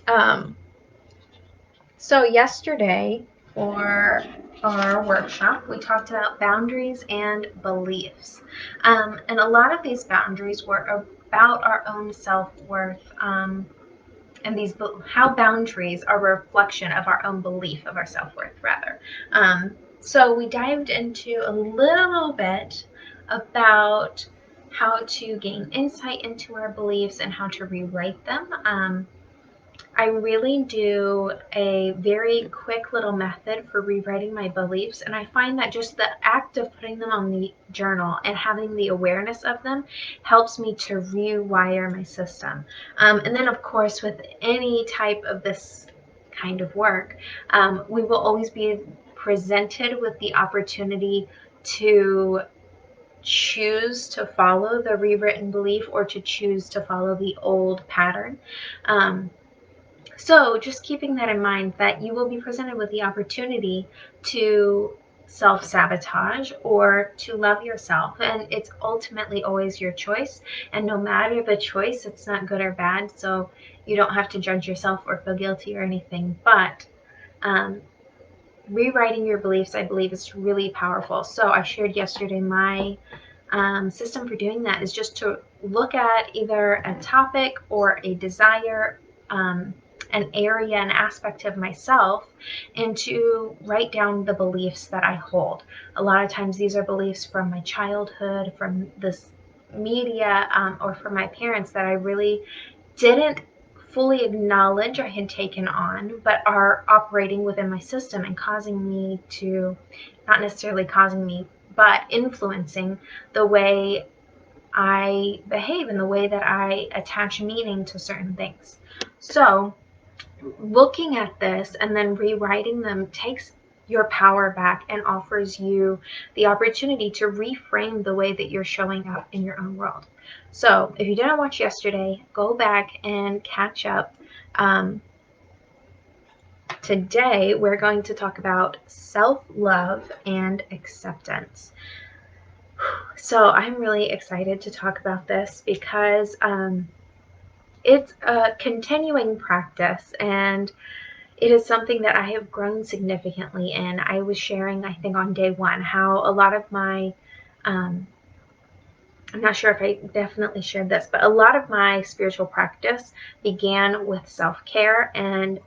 Um, so yesterday for our workshop, we talked about boundaries and beliefs. And a lot of these boundaries were about our own self-worth, and how boundaries are a reflection of our own belief of our self-worth, rather. So we dived into a little bit about how to gain insight into our beliefs and how to rewrite them. I really do a very quick little method for rewriting my beliefs, and I find that just the act of putting them on the journal and having the awareness of them helps me to rewire my system. And then, of course, with any type of this kind of work, we will always be presented with the opportunity to choose to follow the rewritten belief or to choose to follow the old pattern. So just keeping that in mind, that you will be presented with the opportunity to self-sabotage or to love yourself, and it's ultimately always your choice. And no matter the choice, it's not good or bad, so you don't have to judge yourself or feel guilty or anything. But rewriting your beliefs, I believe, is really powerful. So I shared yesterday my system for doing that is just to look at either a topic or a desire, an area, an aspect of myself, and to write down the beliefs that I hold. A lot of times these are beliefs from my childhood, from this media, or from my parents that I really didn't fully acknowledge I had taken on, but are operating within my system and causing me to, not necessarily causing me, but influencing the way I behave and the way that I attach meaning to certain things. So looking at this and then rewriting them takes your power back and offers you the opportunity to reframe the way that you're showing up in your own world. So if you didn't watch yesterday, go back and catch up. Today we're going to talk about self-love and acceptance. So I'm really excited to talk about this because it's a continuing practice, and it is something that I have grown significantly in. I was sharing, I think, on day one, how a lot of my, I'm not sure if I definitely shared this, but a lot of my spiritual practice began with self-care and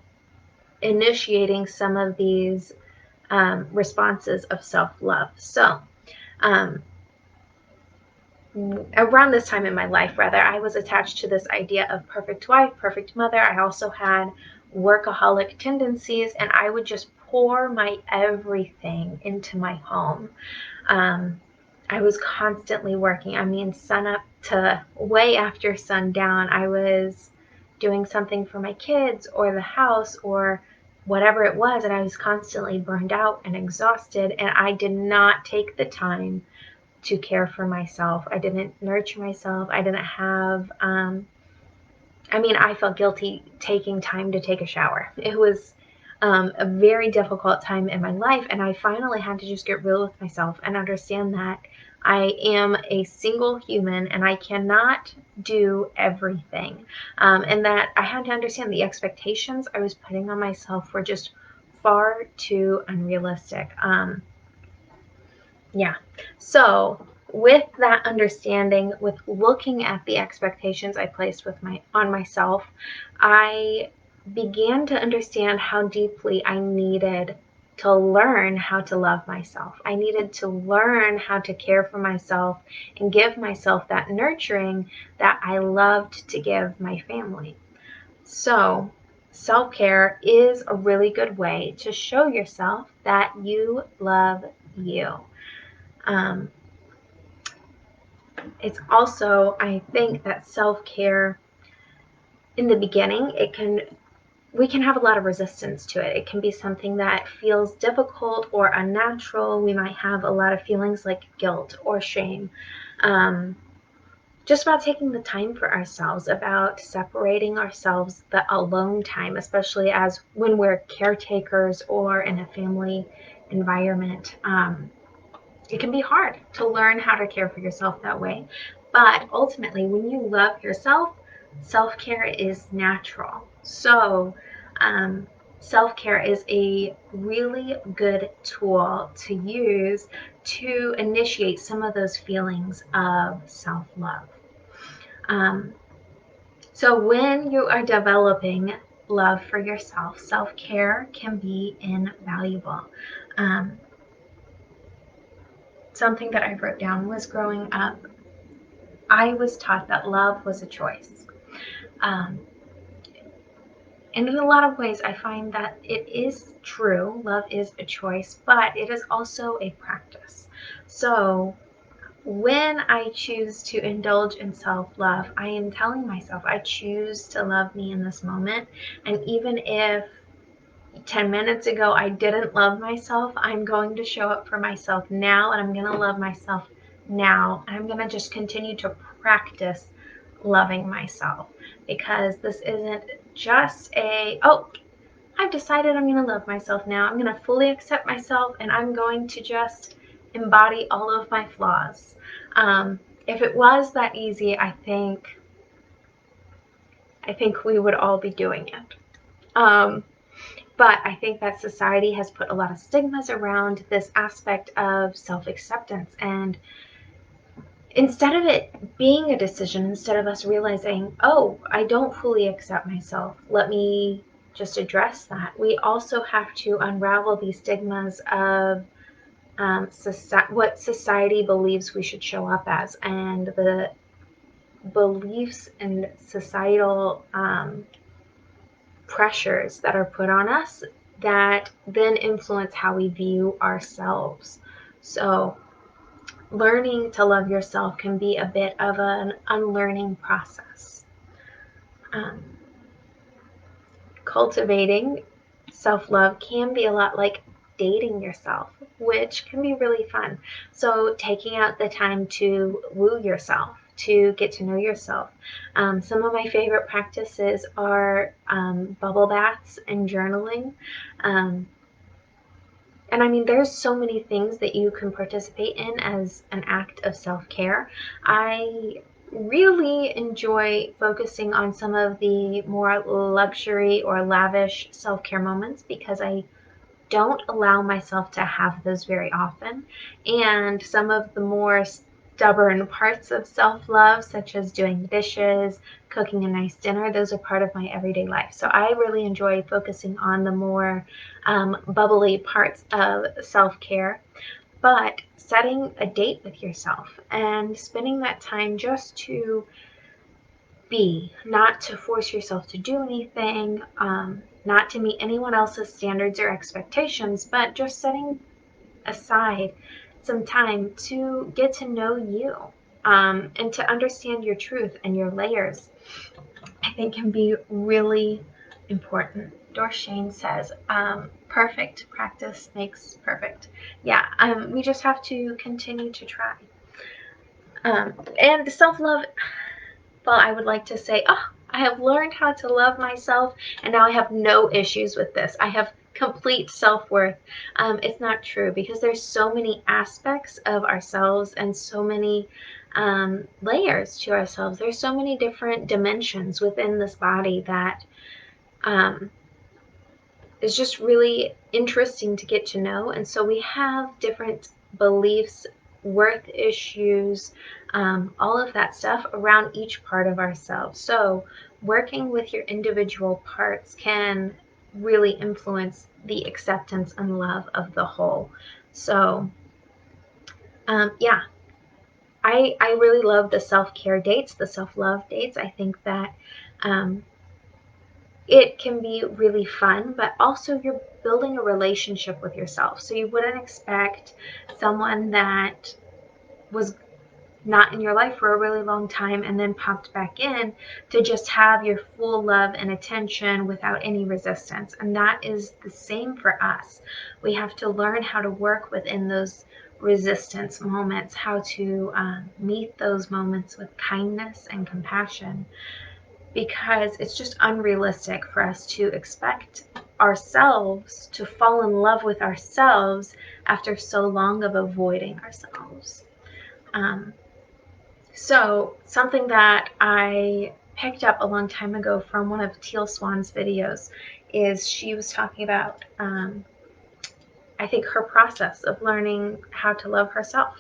initiating some of these responses of self-love. So around this time in my life, rather, I was attached to this idea of perfect wife, perfect mother. I also had workaholic tendencies, and I would just pour my everything into my home. I was constantly working. I mean, sun up to way after sundown, I was doing something for my kids or the house or whatever it was, and I was constantly burned out and exhausted, and I did not take the time to care for myself. I didn't nurture myself. I didn't have, I felt guilty taking time to take a shower. It was a very difficult time in my life, and I finally had to just get real with myself and understand that I am a single human and I cannot do everything. And that I had to understand the expectations I was putting on myself were just far too unrealistic. Yeah. So with that understanding, with looking at the expectations I placed on myself, I began to understand how deeply I needed to learn how to love myself. I needed to learn how to care for myself and give myself that nurturing that I loved to give my family. So self-care is a really good way to show yourself that you love you. Um, it's also, I think that self-care in the beginning, we can have a lot of resistance to it. It can be something that feels difficult or unnatural. We might have a lot of feelings like guilt or shame. Just about taking the time for ourselves, about separating ourselves, the alone time, especially as when we're caretakers or in a family environment. It can be hard to learn how to care for yourself that way. But ultimately, when you love yourself, self-care is natural. So self-care is a really good tool to use to initiate some of those feelings of self-love. So when you are developing love for yourself, self-care can be invaluable. Something that I wrote down was, growing up, I was taught that love was a choice. And in a lot of ways, I find that it is true, love is a choice, but it is also a practice. So when I choose to indulge in self-love, I am telling myself I choose to love me in this moment. And even if 10 minutes ago I didn't love myself, I'm going to show up for myself now, and I'm going to love myself now. And I'm going to just continue to practice loving myself, because this isn't just I've decided I'm going to love myself now. I'm going to fully accept myself, and I'm going to just embody all of my flaws. If it was that easy, I think we would all be doing it. But I think that society has put a lot of stigmas around this aspect of self-acceptance. And instead of it being a decision, instead of us realizing, oh, I don't fully accept myself, let me just address that, we also have to unravel these stigmas of what society believes we should show up as, and the beliefs and societal pressures that are put on us that then influence how we view ourselves. So learning to love yourself can be a bit of an unlearning process. Cultivating self-love can be a lot like dating yourself, which can be really fun. So taking out the time to woo yourself, to get to know yourself. Some of my favorite practices are bubble baths and journaling. And I mean, there's so many things that you can participate in as an act of self-care. I really enjoy focusing on some of the more luxury or lavish self-care moments, because I don't allow myself to have those very often. And some of the more stubborn parts of self-love, such as doing dishes, cooking a nice dinner, those are part of my everyday life. So I really enjoy focusing on the more bubbly parts of self-care. But setting a date with yourself and spending that time just to be, not to force yourself to do anything, not to meet anyone else's standards or expectations, but just setting aside some time to get to know you, and to understand your truth and your layers, I think can be really important. Dorshane says, perfect practice makes perfect. Yeah, we just have to continue to try. And self-love, well, I would like to say, I have learned how to love myself, and now I have no issues with this. I have complete self-worth. It's not true, because there's so many aspects of ourselves and so many layers to ourselves. There's so many different dimensions within this body that is just really interesting to get to know. And so we have different beliefs, worth issues, all of that stuff around each part of ourselves. So working with your individual parts can really influence the acceptance and love of the whole. So yeah, I really love the self-care dates, the self-love dates. I think that it can be really fun, but also you're building a relationship with yourself. So you wouldn't expect someone that was not in your life for a really long time and then popped back in to just have your full love and attention without any resistance. And that is the same for us. We have to learn how to work within those resistance moments, how to meet those moments with kindness and compassion, because it's just unrealistic for us to expect ourselves to fall in love with ourselves after so long of avoiding ourselves. So something that I picked up a long time ago from one of Teal Swan's videos is she was talking about, I think, her process of learning how to love herself.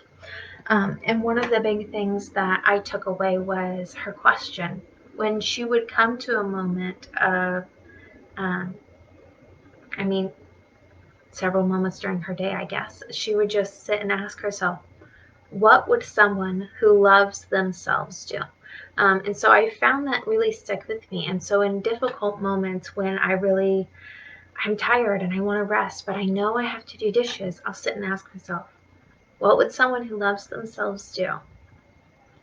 And one of the big things that I took away was her question. When she would come to a moment of, several moments during her day, I guess, she would just sit and ask herself, what would someone who loves themselves do? And so I found that really stick with me. And so in difficult moments when I'm tired and I want to rest, but I know I have to do dishes, I'll sit and ask myself, what would someone who loves themselves do?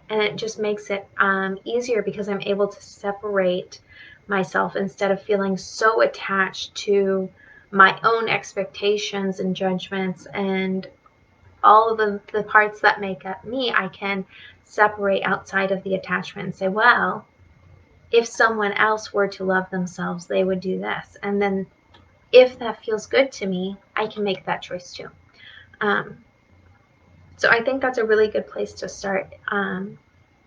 And it just makes it easier because I'm able to separate myself instead of feeling so attached to my own expectations and judgments and all of the parts that make up me. I can separate outside of the attachment and say, well, if someone else were to love themselves, they would do this. And then if that feels good to me, I can make that choice too. So I think that's a really good place to start,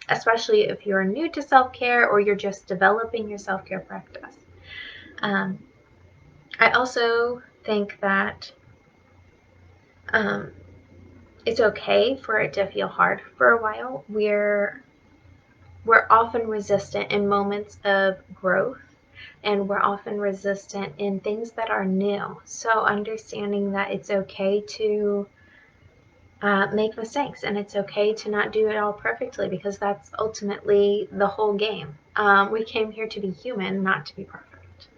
especially if you're new to self-care or you're just developing your self-care practice. I also think that it's okay for it to feel hard for a while. We're often resistant in moments of growth, and we're often resistant in things that are new. So understanding that it's okay to make mistakes, and it's okay to not do it all perfectly, because that's ultimately the whole game. We came here to be human, not to be perfect.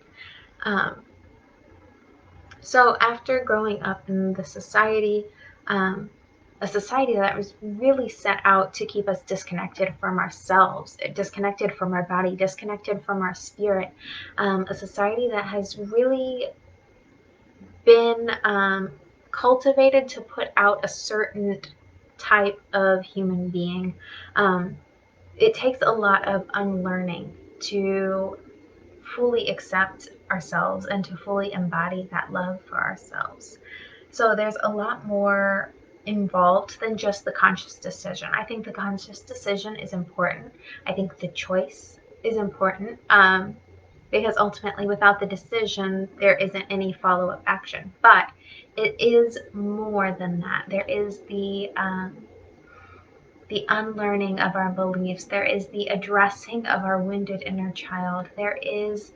So after growing up in the society, a society that was really set out to keep us disconnected from ourselves, disconnected from our body, disconnected from our spirit, a society that has really been cultivated to put out a certain type of human being. It takes a lot of unlearning to fully accept ourselves and to fully embody that love for ourselves. So there's a lot more involved than just the conscious decision. I think the conscious decision is important. I think the choice is important, because ultimately without the decision, there isn't any follow-up action. But it is more than that. There is the unlearning of our beliefs. There is the addressing of our wounded inner child. There is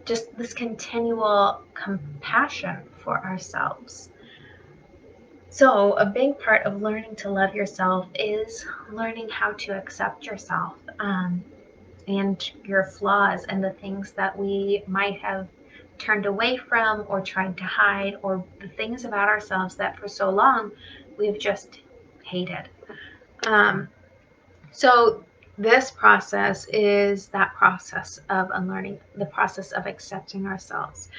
just this continual compassion for ourselves. So a big part of learning to love yourself is learning how to accept yourself, and your flaws and the things that we might have turned away from or tried to hide, or the things about ourselves that for so long we've just hated. So this process is that process of unlearning, the process of accepting ourselves.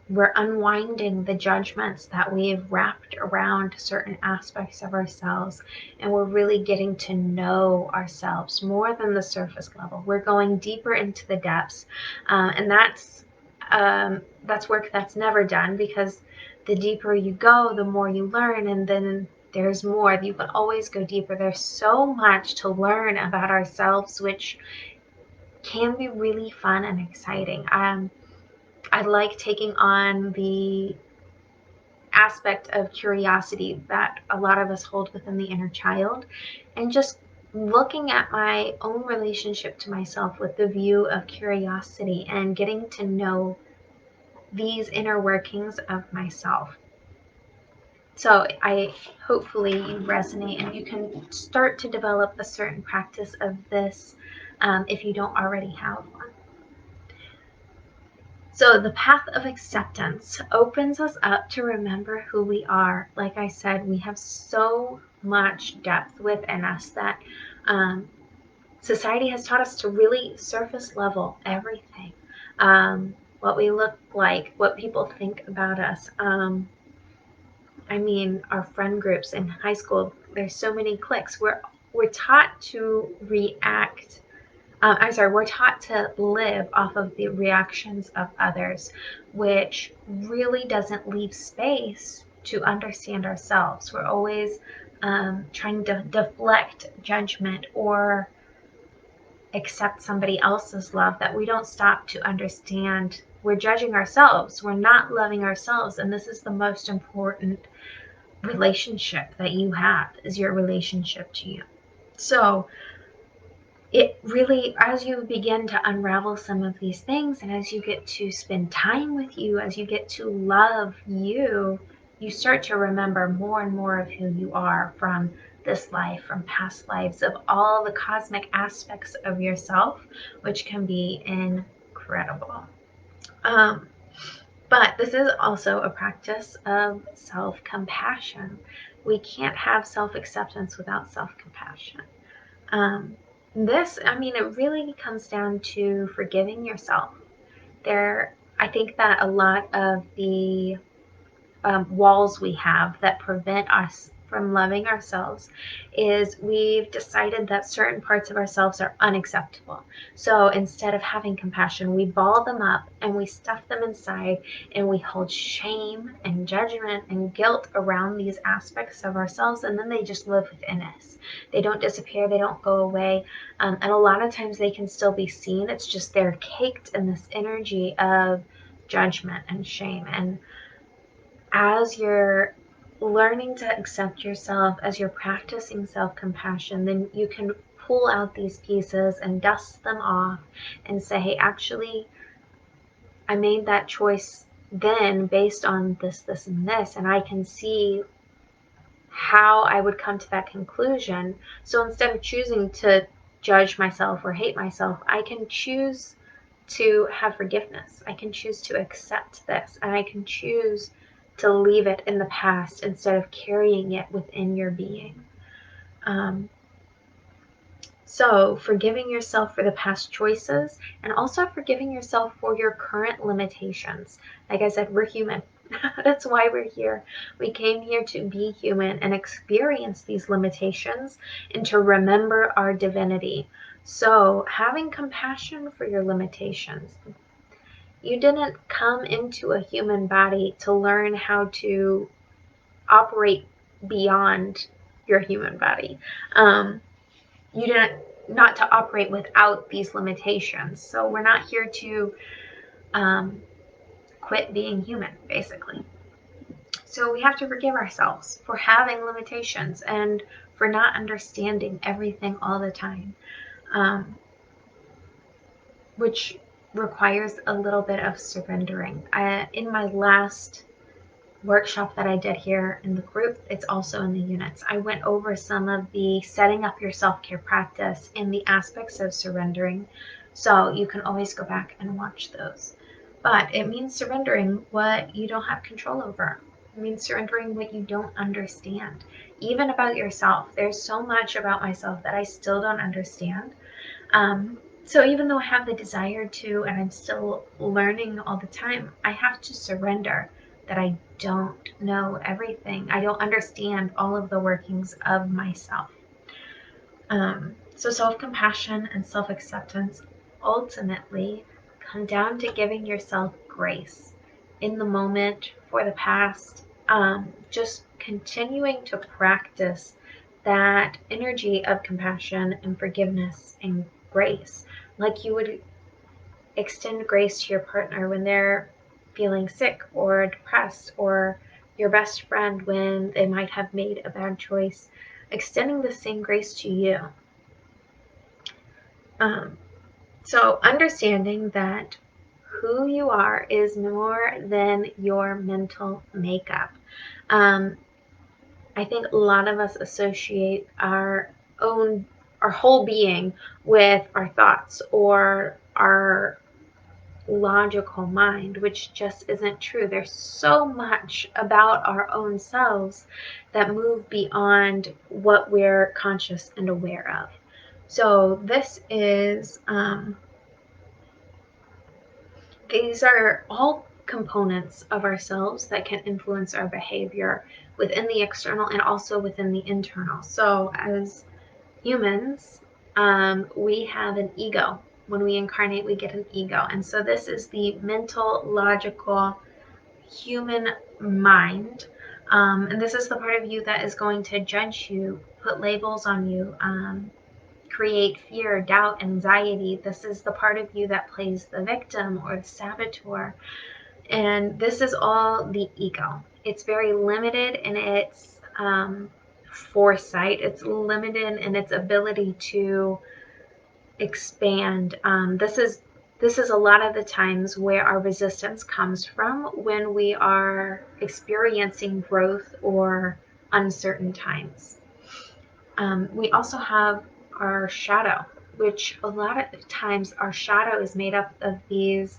We're unwinding the judgments that we've wrapped around certain aspects of ourselves, and we're really getting to know ourselves more than the surface level. We're going deeper into the depths, and that's work that's never done, because the deeper you go, the more you learn, and then there's more. You can always go deeper. There's so much to learn about ourselves, which can be really fun and exciting. I like taking on the aspect of curiosity that a lot of us hold within the inner child, and just looking at my own relationship to myself with the view of curiosity and getting to know these inner workings of myself. So hopefully you resonate, and you can start to develop a certain practice of this, if you don't already have one. So the path of acceptance opens us up to remember who we are. Like I said, we have so much depth within us that society has taught us to really surface level everything. What we look like, what people think about us. Our friend groups in high school, there's so many cliques. We're taught to react. We're taught to live off of the reactions of others, which really doesn't leave space to understand ourselves. We're always trying to deflect judgment or accept somebody else's love that we don't stop to understand we're judging ourselves, we're not loving ourselves, and this is the most important relationship that you have, is your relationship to you. So it really, as you begin to unravel some of these things, and as you get to spend time with you, as you get to love you, you start to remember more and more of who you are from this life, from past lives, of all the cosmic aspects of yourself, which can be incredible. But this is also a practice of self-compassion. We can't have self-acceptance without self-compassion. It really comes down to forgiving yourself. I think that a lot of the walls we have that prevent us from loving ourselves is we've decided that certain parts of ourselves are unacceptable. So instead of having compassion, we ball them up and we stuff them inside, and we hold shame and judgment and guilt around these aspects of ourselves, and then they just live within us. They don't disappear, they don't go away, and a lot of times they can still be seen. It's just they're caked in this energy of judgment and shame. And as you're learning to accept yourself, as you're practicing self-compassion, then you can pull out these pieces and dust them off and say, hey, actually, I made that choice then based on this, this, and this, and I can see how I would come to that conclusion. So instead of choosing to judge myself or hate myself, I can choose to have forgiveness. I can choose to accept this, and I can choose to leave it in the past instead of carrying it within your being. So forgiving yourself for the past choices, and also forgiving yourself for your current limitations. Like I said, we're human. That's why we're here. We came here to be human and experience these limitations and to remember our divinity. So having compassion for your limitations. You didn't come into a human body to learn how to operate beyond your human body. You didn't, not to operate without these limitations. So we're not here to quit being human, basically. So we have to forgive ourselves for having limitations and for not understanding everything all the time, which requires a little bit of surrendering. In my last workshop that I did here in the group, it's also in the units, I went over some of the setting up your self-care practice and the aspects of surrendering. So you can always go back and watch those. But it means surrendering what you don't have control over. It means surrendering what you don't understand, even about yourself. There's so much about myself that I still don't understand. So even though I have the desire to, and I'm still learning all the time, I have to surrender that I don't know everything. I don't understand all of the workings of myself. So self-compassion and self-acceptance ultimately come down to giving yourself grace in the moment, for the past, just continuing to practice that energy of compassion and forgiveness and grace, like you would extend grace to your partner when they're feeling sick or depressed, or your best friend when they might have made a bad choice, extending the same grace to you. So understanding that who you are is more than your mental makeup. I think a lot of us associate our whole being with our thoughts or our logical mind, which just isn't true. There's so much about our own selves that move beyond what we're conscious and aware of. So this is, these are all components of ourselves that can influence our behavior within the external and also within the internal. So as humans, we have an ego. When we incarnate, we get an ego. And so this is the mental, logical, human mind. And this is the part of you that is going to judge you, put labels on you, create fear, doubt, anxiety. This is the part of you that plays the victim or the saboteur. And this is all the ego. It's very limited in its foresight. It's limited in its ability to expand. This is a lot of the times where our resistance comes from when we are experiencing growth or uncertain times. We also have our shadow, which a lot of times our shadow is made up of these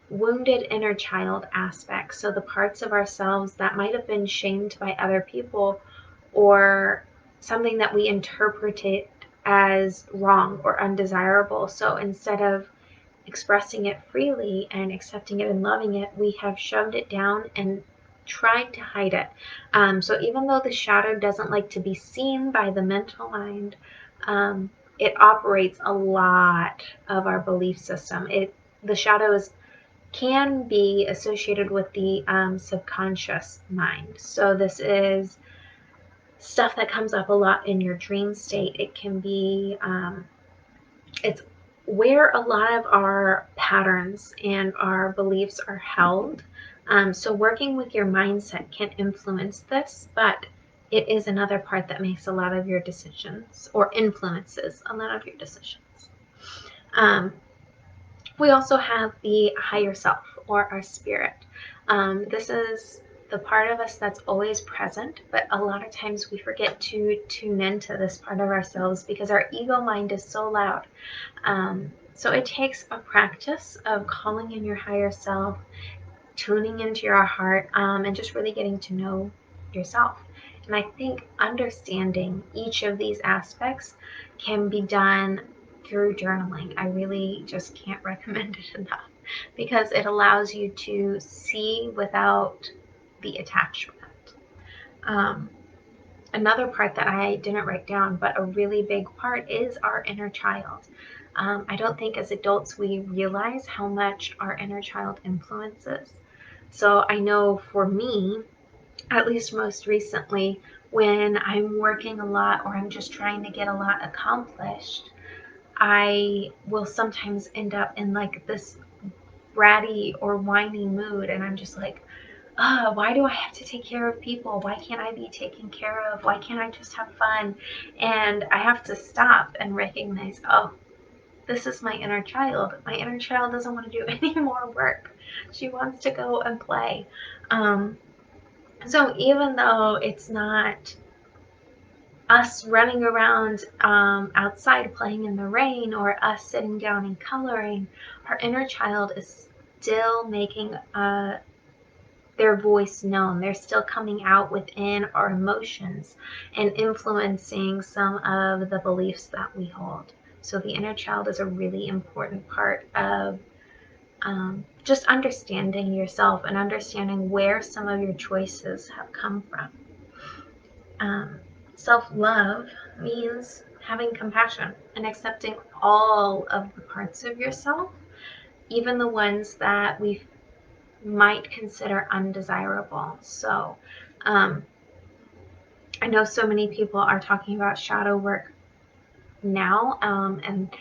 wounded inner child aspects. So the parts of ourselves that might have been shamed by other people, or something that we interpreted as wrong or undesirable. So instead of expressing it freely and accepting it and loving it, we have shoved it down and tried to hide it. So even though the shadow doesn't like to be seen by the mental mind, it operates a lot of our belief system. The shadows can be associated with the subconscious mind. So this is stuff that comes up a lot in your dream state. It can be, it's where a lot of our patterns and our beliefs are held. So working with your mindset can influence this, but it is another part that makes a lot of your decisions, or influences a lot of your decisions. We also have the higher self, or our spirit. This is the part of us that's always present, but a lot of times we forget to tune into this part of ourselves because our ego mind is so loud. So it takes a practice of calling in your higher self, tuning into your heart, and just really getting to know yourself. And I think understanding each of these aspects can be done through journaling. I really just can't recommend it enough because it allows you to see without the attachment. Another part that I didn't write down, but a really big part, is our inner child. I don't think as adults we realize how much our inner child influences. So I know for me, at least most recently, when I'm working a lot or I'm just trying to get a lot accomplished, I will sometimes end up in like this bratty or whiny mood, and I'm just like, why do I have to take care of people? Why can't I be taken care of? Why can't I just have fun? And I have to stop and recognize, oh, this is my inner child. My inner child doesn't want to do any more work. She wants to go and play. So even though it's not us running around outside playing in the rain, or us sitting down and coloring, our inner child is still making their voice known. They're still coming out within our emotions and influencing some of the beliefs that we hold. So the inner child is a really important part of just understanding yourself and understanding where some of your choices have come from. Self-love means having compassion and accepting all of the parts of yourself, even the ones that we might consider undesirable. So I know so many people are talking about shadow work now, and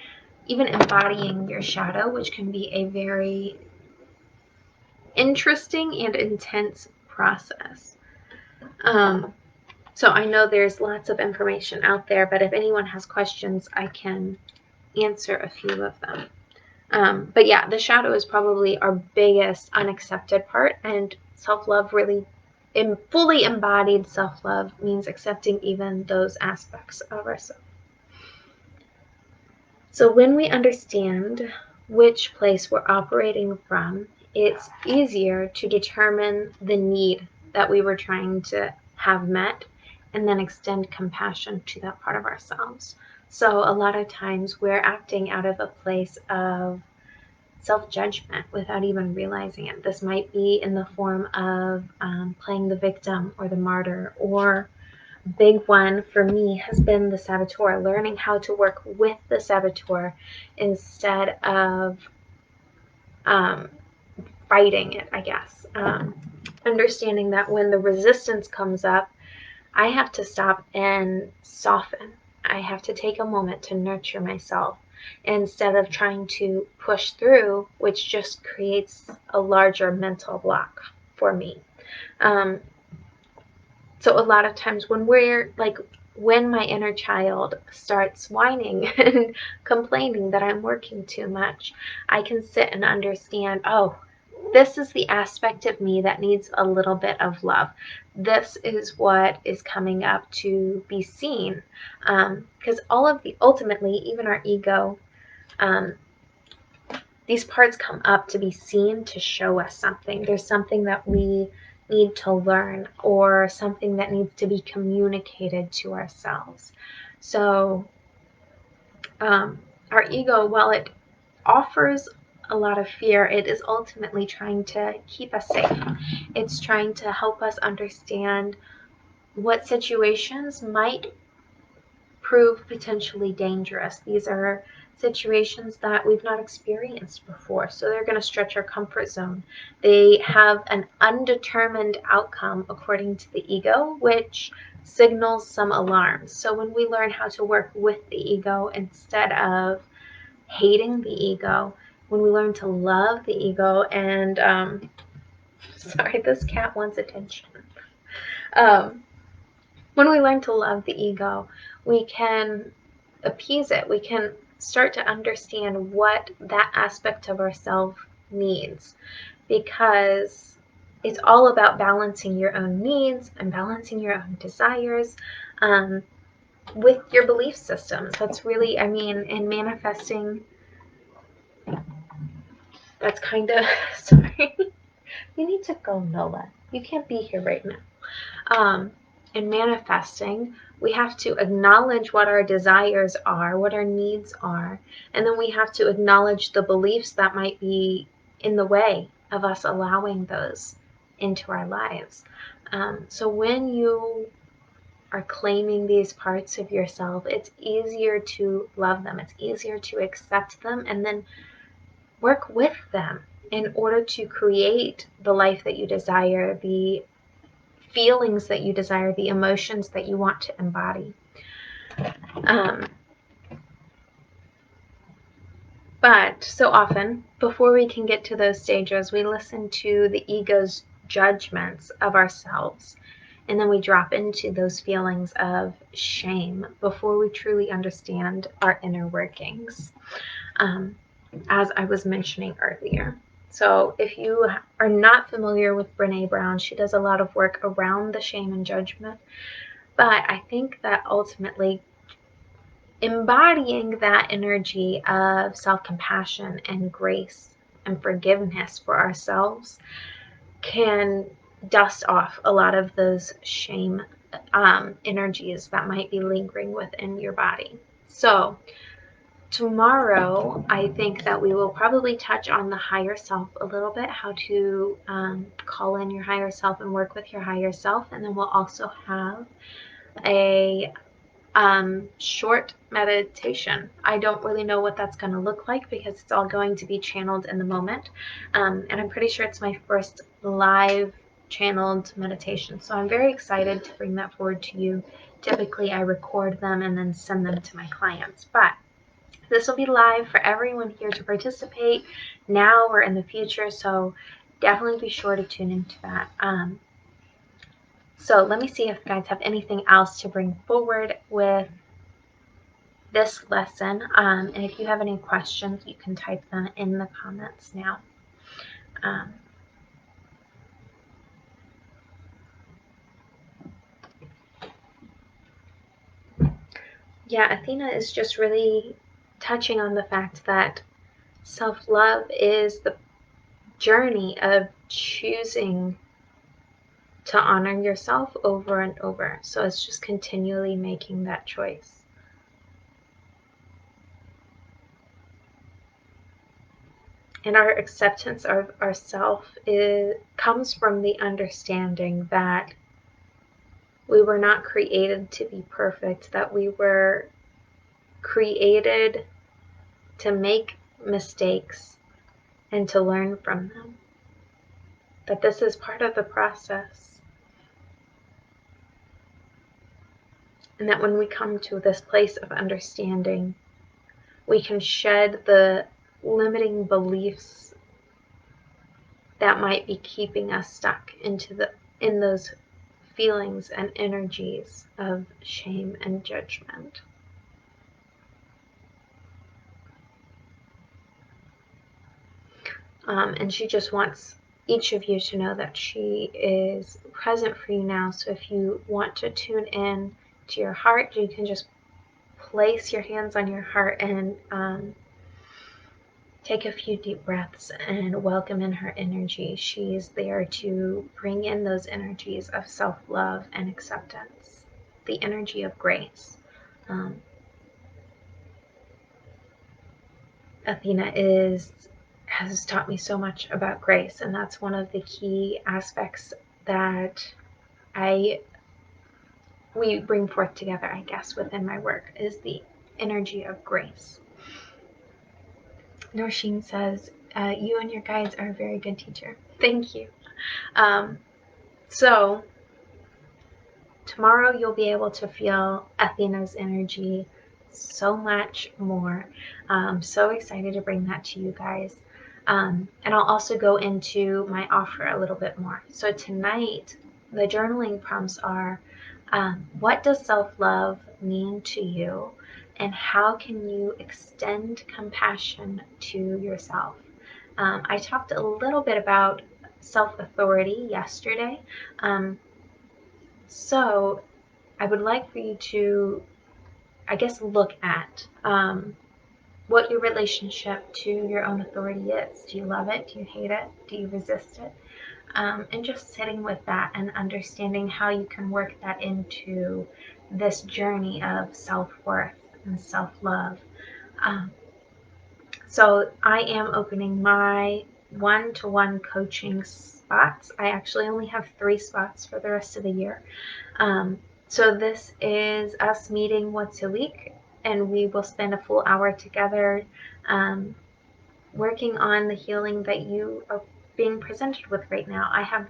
even embodying your shadow, which can be a very interesting and intense process. So I know there's lots of information out there, but if anyone has questions, I can answer a few of them. But yeah, the shadow is probably our biggest unaccepted part, and self-love, really fully embodied self-love, means accepting even those aspects of ourselves. So when we understand which place we're operating from, it's easier to determine the need that we were trying to have met, and then extend compassion to that part of ourselves. So a lot of times we're acting out of a place of self-judgment without even realizing it. This might be in the form of playing the victim or the martyr, or big one for me has been the saboteur, learning how to work with the saboteur instead of fighting it, I guess. Understanding that when the resistance comes up, I have to stop and soften I have to take a moment to nurture myself instead of trying to push through, which just creates a larger mental block for me. So a lot of times when my inner child starts whining and complaining that I'm working too much, I can sit and understand, oh, this is the aspect of me that needs a little bit of love. This is what is coming up to be seen. Because ultimately, even our ego, these parts come up to be seen, to show us something. There's something that we need to learn, or something that needs to be communicated to ourselves. So our ego, while it offers a lot of fear, it is ultimately trying to keep us safe. It's trying to help us understand what situations might prove potentially dangerous. These are situations that we've not experienced before, so they're going to stretch our comfort zone. They have an undetermined outcome according to the ego, which signals some alarms. So when we learn how to work with the ego instead of hating the ego, when we learn to love the ego, and sorry, this cat wants attention. When we learn to love the ego, we can appease it. We can start to understand what that aspect of ourselves needs, because it's all about balancing your own needs and balancing your own desires with your belief systems. That's really, in manifesting, that's kind of, sorry, you need to go, Nola. You can't be here right now. In manifesting, we have to acknowledge what our desires are, what our needs are, and then we have to acknowledge the beliefs that might be in the way of us allowing those into our lives. So when you are claiming these parts of yourself, it's easier to love them, it's easier to accept them, and then work with them in order to create the life that you desire, the feelings that you desire, the emotions that you want to embody. But so often, before we can get to those stages, we listen to the ego's judgments of ourselves, and then we drop into those feelings of shame before we truly understand our inner workings, as I was mentioning earlier. So if you are not familiar with Brené Brown, she does a lot of work around the shame and judgment. But I think that ultimately embodying that energy of self-compassion and grace and forgiveness for ourselves can dust off a lot of those shame energies that might be lingering within your body. So tomorrow, I think that we will probably touch on the higher self a little bit, how to call in your higher self and work with your higher self. And then we'll also have a short meditation. I don't really know what that's going to look like because it's all going to be channeled in the moment. And I'm pretty sure it's my first live channeled meditation. So I'm very excited to bring that forward to you. Typically, I record them and then send them to my clients. But this will be live for everyone here to participate now or in the future. So definitely be sure to tune into that. So let me see if you guys have anything else to bring forward with this lesson. And if you have any questions, you can type them in the comments now. Yeah, Athena is just really touching on the fact that self-love is the journey of choosing to honor yourself over and over. So it's just continually making that choice. And our acceptance of ourself comes from the understanding that we were not created to be perfect, that we were created to make mistakes and to learn from them. That this is part of the process. And that when we come to this place of understanding, we can shed the limiting beliefs that might be keeping us stuck in those feelings and energies of shame and judgment. And she just wants each of you to know that she is present for you now. So if you want to tune in to your heart, you can just place your hands on your heart and take a few deep breaths and welcome in her energy. She is there to bring in those energies of self-love and acceptance, the energy of grace. Athena has taught me so much about grace, and that's one of the key aspects that we bring forth together, I guess, within my work, is the energy of grace. Norshin says, you and your guides are a very good teacher. Thank you. So tomorrow you'll be able to feel Athena's energy so much more. I'm so excited to bring that to you guys. And I'll also go into my offer a little bit more. So tonight, the journaling prompts are, what does self-love mean to you? And how can you extend compassion to yourself? I talked a little bit about self-authority yesterday. So I would like for you to, I guess, look at what your relationship to your own authority is. Do you love it? Do you hate it? Do you resist it? And just sitting with that and understanding how you can work that into this journey of self-worth and self-love. So I am opening my one-to-one coaching spots. I actually only have 3 spots for the rest of the year. So this is us meeting once a week, and we will spend a full hour together working on the healing that you are being presented with right now. I have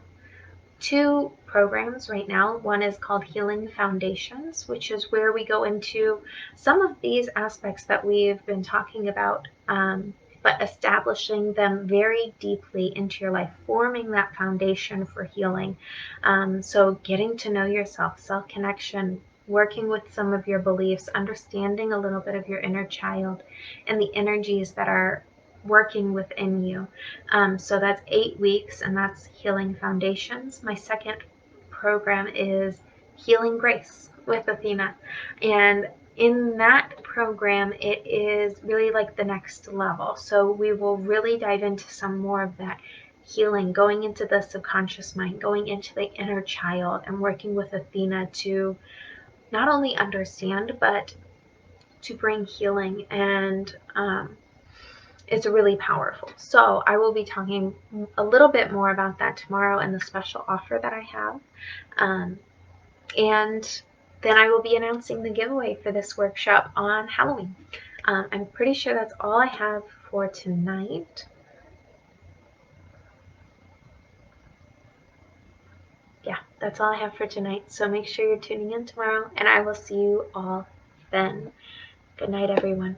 2 programs right now. One is called Healing Foundations, which is where we go into some of these aspects that we've been talking about, but establishing them very deeply into your life, forming that foundation for healing. So getting to know yourself, self-connection, working with some of your beliefs, understanding a little bit of your inner child and the energies that are working within you. So that's 8 weeks, and that's Healing Foundations. My second program is Healing Grace with Athena. And in that program, it is really like the next level. So we will really dive into some more of that healing, going into the subconscious mind, going into the inner child, and working with Athena to not only understand, but to bring healing. And it's really powerful. So I will be talking a little bit more about that tomorrow and the special offer that I have. And then I will be announcing the giveaway for this workshop on Halloween. I'm pretty sure that's all I have for tonight. Yeah, that's all I have for tonight. So make sure you're tuning in tomorrow, and I will see you all then. Good night, everyone.